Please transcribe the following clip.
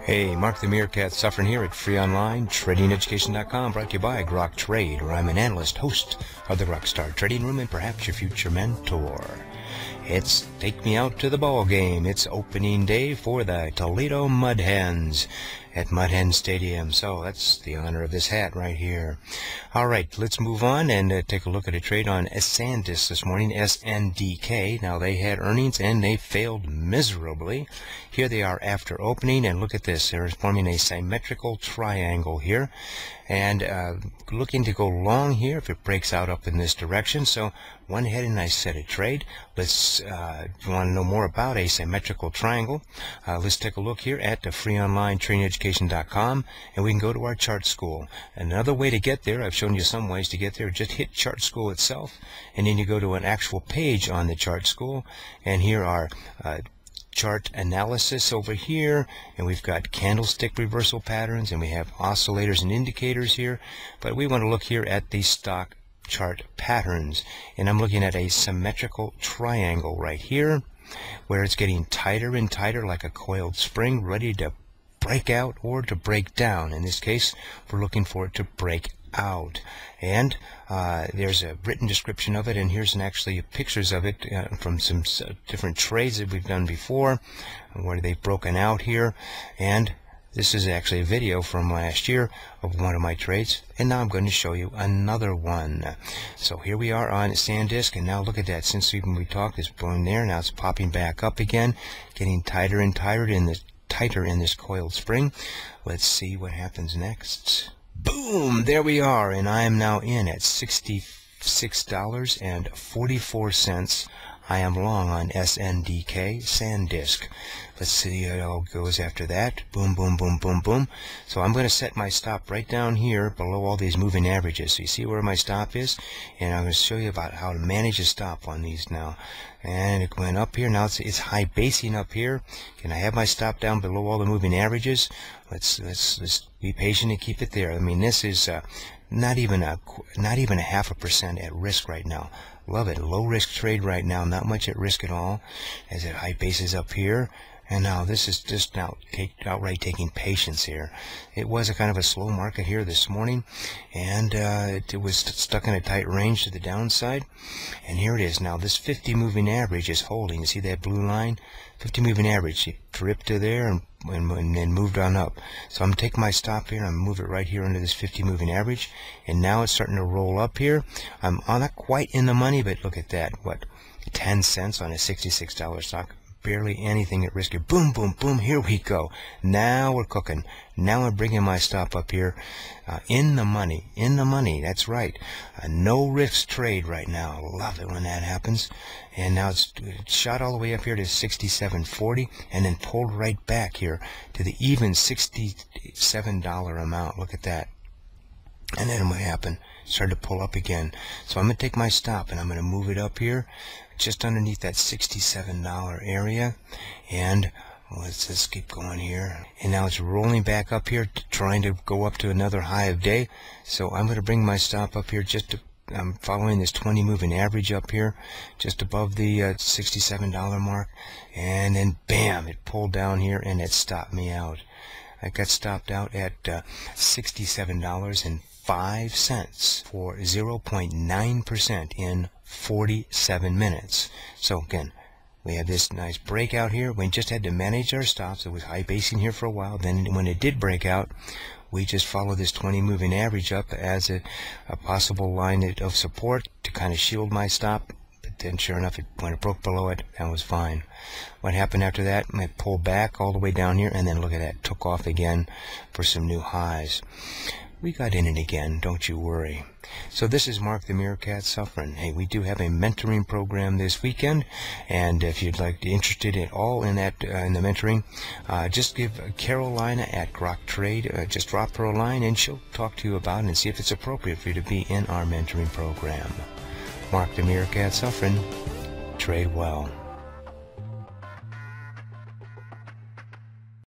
Hey, Mark the Meerkat Suffering here at freeonline tradingeducation.com, brought to you by Grok Trade, where I'm an analyst, host of the Rockstar Trading Room, and perhaps your future mentor. It's Take Me Out to the Ball Game. It's opening day for the Toledo Mud Hens at Mud Hen Stadium. So that's the honor of this hat right here. All right, let's move on and take a look at a trade on SanDisk this morning, SNDK. Now, they had earnings and they failed miserably. Here they are after opening, and look at this. They're forming a symmetrical triangle here, and looking to go long here if it breaks out up in this direction. So went ahead and I set a trade. Let's, if you want to know more about a symmetrical triangle, let's take a look here at the freeonline tradingeducation.com, and we can go to our chart school. Another way to get there, I've shown you some ways to get there. Just hit chart school itself, and then you go to an actual page on the chart school, and here are chart analysis over here, and we've got candlestick reversal patterns, and we have oscillators and indicators here, but we want to look here at the stock chart patterns, and I'm looking at a symmetrical triangle right here where it's getting tighter and tighter like a coiled spring, ready to break out or to break down. In this case, we're looking for it to break out, and there's a written description of it, and here's actually pictures of it from some different trades that we've done before where they've broken out here, and this is actually a video from last year of one of my trades, and now I'm going to show you another one. So here we are on SanDisk, and now look at that. Since we talked, it's going there, now it's popping back up again, getting tighter and tighter in this coiled spring. Let's see what happens next. Boom! There we are, and I am now in at $66.44. I am long on SNDK, SanDisk. Let's see how it all goes after that. Boom, boom, boom, boom, boom. So I'm going to set my stop right down here below all these moving averages. So you see where my stop is? And I'm going to show you about how to manage a stop on these now. And it went up here. Now it's high basing up here. Can I have my stop down below all the moving averages? Let's be patient and keep it there. I mean, this is not even a 0.5% at risk right now. Love it. Low risk trade right now. Not much at risk at all. As it high bases up here. And now this is just now outright taking patience here. It was a kind of a slow market here this morning, and it was stuck in a tight range to the downside. And here it is now. This 50 moving average is holding. You see that blue line? 50 moving average. It dripped to there and then moved on up. So I'm going to take my stop here and I'm going to move it right here under this 50 moving average. And now it's starting to roll up here. I'm not quite in the money, but look at that. What? 10 cents on a $66 stock. Barely anything at risk here. Boom, boom, boom. Here we go. Now we're cooking. Now I'm bringing my stop up here. In the money. In the money. That's right. No risk trade right now. Love it when that happens. And now it's shot all the way up here to 67.40 and then pulled right back here to the even $67 amount. Look at that. And then what happened? Started to pull up again. So I'm going to take my stop and I'm going to move it up here just underneath that $67 area, and let's just keep going here. And now it's rolling back up here, trying to go up to another high of day. So I'm going to bring my stop up here just to, I'm following this 20 moving average up here just above the $67 mark, and then bam, it pulled down here and it stopped me out. I got stopped out at $67.05 for 0.9% in 47 minutes. So again, we have this nice breakout here. We just had to manage our stops. It was high basing here for a while. Then when it did break out, we just followed this 20 moving average up as a possible line of support to kind of shield my stop. But then sure enough, when it broke below it, that was fine. What happened after that? It pulled back all the way down here, and then look at that, took off again for some new highs. We got in it again, don't you worry. So this is Mark the Meerkat Suffering. Hey, we do have a mentoring program this weekend, and if you'd like to interested at all in that in the mentoring, just give Carolina at Grok Trade, just drop her a line, and she'll talk to you about it and see if it's appropriate for you to be in our mentoring program. Mark the Meerkat Suffering. Trade well.